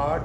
8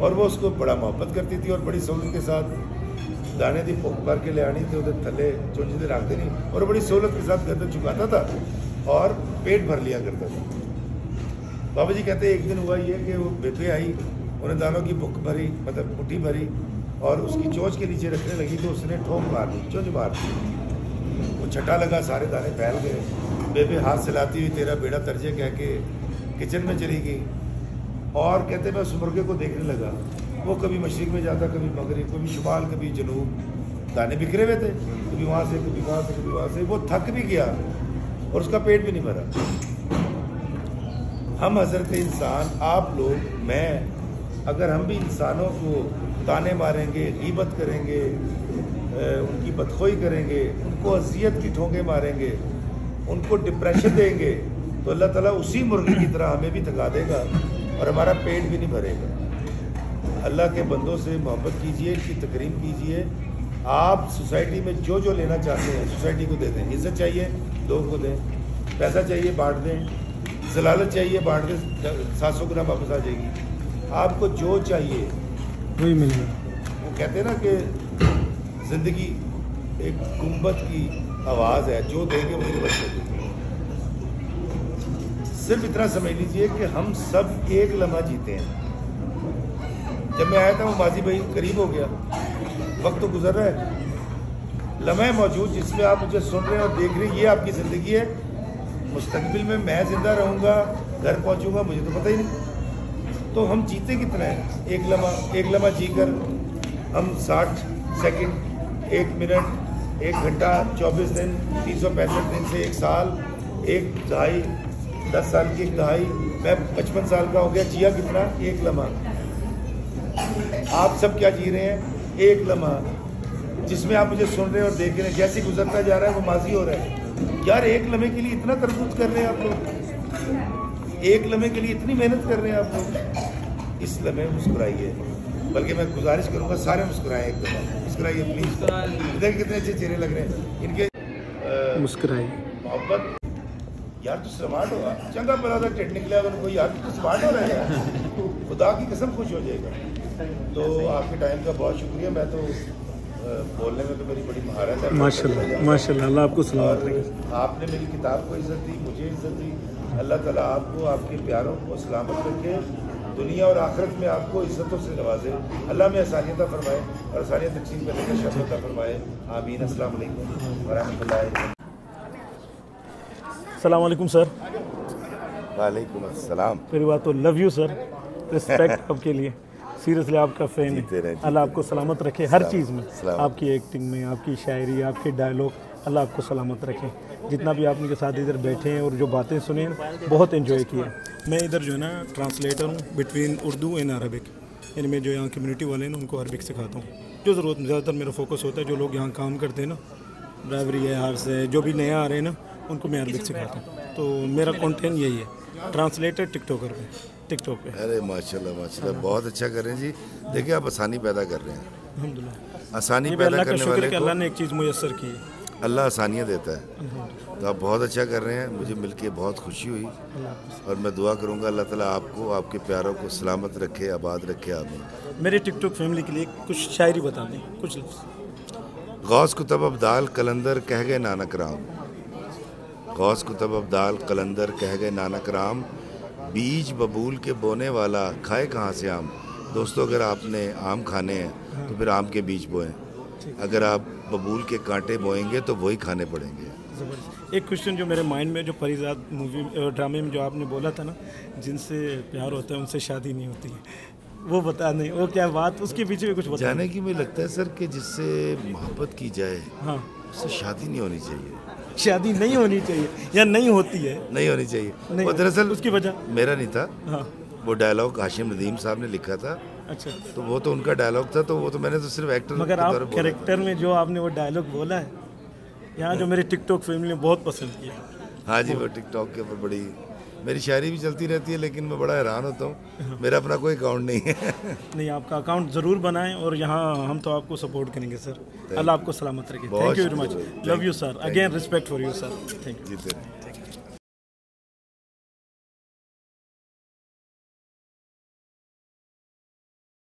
اور وہ اس کو بڑا محبت کرتی تھی اور بڑی سہولت کے ساتھ دانے دی پھوک بھر کے لے آنی تھی ادھر تھلے چونچے سے رکھتے نہیں اور بڑی سہولت کے ساتھ گردن چکاتا تھا اور پیٹ بھر لیا کرتا تھا. بابا جی کہتے ایک دن ہوا یہ کہ وہ بیبے آئی, انہیں دانوں کی بک بھری, مطلب مٹھی بھری اور اس کی چونچ کے نیچے رکھنے لگی تو اس نے ٹھوک مار دی, چونچ مار دی. وہ چھٹا لگا, سارے دانے پھیل گئے. بیبے ہاتھ سلاتی ہوئی تیرا بیڑا ترجے کہہ کے کچن میں چلی گئی اور کہتے میں اس مرغے کو دیکھنے لگا. وہ کبھی مشرق میں جاتا, کبھی مغرب, کبھی شمال, کبھی جنوب, دانے بکھرے ہوئے تھے, کبھی وہاں سے کبھی وہاں سے کبھی وہاں سے. وہ تھک بھی گیا اور اس کا پیٹ بھی نہیں بھرا. ہم حضرت انسان, آپ لوگ, میں, اگر ہم بھی انسانوں کو تانے ماریں گے, غیبت کریں گے, ان کی بدخوئی کریں گے, ان کو اذیت کی ٹھونگے ماریں گے, ان کو ڈپریشن دیں گے, تو اللہ تعالیٰ اسی مرغی کی طرح ہمیں بھی تھکا دے گا اور ہمارا پیٹ بھی نہیں بھرے گا. اللہ کے بندوں سے محبت کیجئے, ان کی تکریم کیجئے. آپ سوسائٹی میں جو جو لینا چاہتے ہیں سوسائٹی کو دے دیں. عزت چاہیے لوگوں کو دیں, پیسہ چاہیے بانٹ دیں, ضلالت چاہیے بانٹ دیں, 700 گرام واپس آ جائے گی. آپ کو جو چاہیے وہی ملے گا. وہ کہتے ہیں نا کہ زندگی ایک گنبد کی آواز ہے, جو دیں گے وہی بچ سکے. صرف اتنا سمجھ لیجئے کہ ہم سب ایک لمحہ جیتے ہیں. جب میں آیا تھا وہ ماضی بھائی قریب ہو گیا, وقت تو گزر رہا ہے. لمحہ موجود جس میں آپ مجھے سن رہے ہیں اور دیکھ رہے ہیں, یہ آپ کی زندگی ہے. مستقبل میں زندہ رہوں گا, گھر پہنچوں گا, مجھے تو پتہ ہی نہیں. تو ہم جیتے کتنا ہے, ایک لمحہ جی کر ہم 60 سیکنڈ, 1 منٹ, 1 گھنٹہ, 24 دن, 365 دن سے 1 سال, 1 دہائی, 10 سال کی 1 دہائی, میں 55 سال کا ہو گیا. جیا کتنا, 1 لمحہ. آپ سب کیا جی رہے ہیں, 1 لمحہ جس میں آپ مجھے سن رہے ہیں اور دیکھ رہے ہیں. جیسے گزرتا جا رہا ہے وہ ماضی ہو رہا ہے. یار 1 لمحے کے لیے اتنا تردد کر رہے ہیں آپ لوگ, 1 لمحے کے لیے اتنی محنت کر رہے ہیں آپ لوگ. اس لمحے مسکرائیے, بلکہ میں گزارش کروں گا سارے مسکرائیں, ایک دفعہ مسکرائیے پلیز. دیکھیں کتنے اچھے چہرے لگ رہے ہیں ان کے. مسکرائیے. محبت یار تو سمارٹ ہوگا, چنگا پلا تھا ٹیٹ نکلا ان کو, یار تو سمارٹ ہو رہا ہے یار, خدا کی قسم خوش ہو جائے گا. تو آپ کے ٹائم کا بہت شکریہ. میں تو بولنے میں تو میری بڑی مہارت ہے. ماشاء اللہ, اللہ آپ کو سلامت رکھے. آپ نے میری کتاب کو عزت دی, مجھے عزت دی. اللہ تعالیٰ آپ کو, آپ کے پیاروں کو سلامت رکھے, دنیا اور آخرت میں آپ کو عزتوں سے نوازے. اللہ میں آسانیت فرمائے اور آسانیت تقسیم کرنے کا شرف فرمائے. آمین. السلام علیکم ورحمۃ اللہ. السلام علیکم سر. وعلیکم السلام. پہلی بات تو لو یو سر, رسپیکٹ آپ کے لیے, سیریسلی آپ کا فین ہے. اللہ آپ کو سلامت رکھے ہر چیز میں, آپ کی ایکٹنگ میں, آپ کی شاعری, آپ کے ڈائلاگ, اللہ آپ کو سلامت رکھے. جتنا بھی آپ ان کے ساتھ ادھر بیٹھے ہیں اور جو باتیں سنیں بہت انجوائے کیا. میں ادھر جو ہے نا ٹرانسلیٹر ہوں بٹوین اردو اینڈ عربک, یعنی میں جو یہاں کمیونٹی والے ہیں نا ان کو عربک سکھاتا ہوں. جو ضرورت میں زیادہ تر میرا فوکس ہوتا ہے, جو لوگ یہاں کام کرتے ہیں نا, ڈرائیوری ہے, ہارس ہے, جو بھی نیا آ رہے ہیں نا ان کو میں عربک سکھاتا ہوں. تو میرا کنٹینٹ یہی ہے, ٹرانسلیٹر ٹک ٹاکر پہ, ٹک ٹاک پہ. ارے ماشاء اللہ بہت اچھا کر رہے ہیں جی. دیکھیں آپ آسانی پیدا کر رہے ہیں. الحمدللہ, آسانی پیدا کرنے والے کہ اللہ نے ایک چیز میسر کی ہے. اللہ آسانیاں دیتا ہے. تو آپ بہت اچھا کر رہے ہیں, مجھے مل کے بہت خوشی ہوئی. اور میں دعا کروں گا اللہ تعالیٰ آپ کو, آپ کے پیاروں کو سلامت رکھے, آباد رکھے. آمین. میرے ٹک ٹاک فیملی کے لیے کچھ شاعری بتا دیں, کچھ لفظ. غوث کتب ابدال قلندر کہہ گئے نانک رام, غوث کتب ابدال قلندر کہہ گئے نانک رام, بیج ببول کے بونے والا کھائے کہاں سے آم. دوستو, اگر آپ نے آم کھانے ہیں تو پھر آم کے بیج بوئیں, اگر آپ ببول کے کانٹے بوئیں گے تو وہی کھانے پڑیں گے. ایک کوشچن جو میرے مائنڈ میں, جو پریزاد مووی ڈرامے میں جو آپ نے بولا تھا نا, جن سے پیار ہوتا ہے ان سے شادی نہیں ہوتی ہے, وہ بتا دیں وہ کیا بات, اس کے پیچھے بھی کچھ بتا. جانے کی مجھے لگتا ہے سر کہ جس سے محبت کی جائے, ہاں, اس سے شادی نہیں ہونی چاہیے. شادی نہیں ہونی چاہیے یا نہیں ہوتی ہے, نہیں ہونی چاہیے. وہ دراصل اس کی وجہ میرا نہیں تھا, ہاں, وہ ڈائلاگ ہاشم ندیم صاحب نے لکھا تھا. اچھا, تو وہ تو ان کا ڈائلاگ تھا, تو وہ تو میں نے تو صرف ایکٹر. مگر آپ کریکٹر میں جو آپ نے وہ ڈائلاگ بولا ہے, یہاں جو میرے ٹک ٹاک فیملی نے بہت پسند کیا. ہاں جی, وہ ٹک ٹاک کے اوپر بڑی میری شاعری بھی چلتی رہتی ہے, لیکن میں بڑا حیران ہوتا ہوں, میرا اپنا کوئی اکاؤنٹ نہیں ہے. نہیں, آپ کا اکاؤنٹ ضرور بنائیں, اور یہاں ہم تو آپ کو سپورٹ کریں گے سر. اللہ آپ کو سلامت رکھے. Thank you very much. Love you sir. Again respect for you sir. Thank you.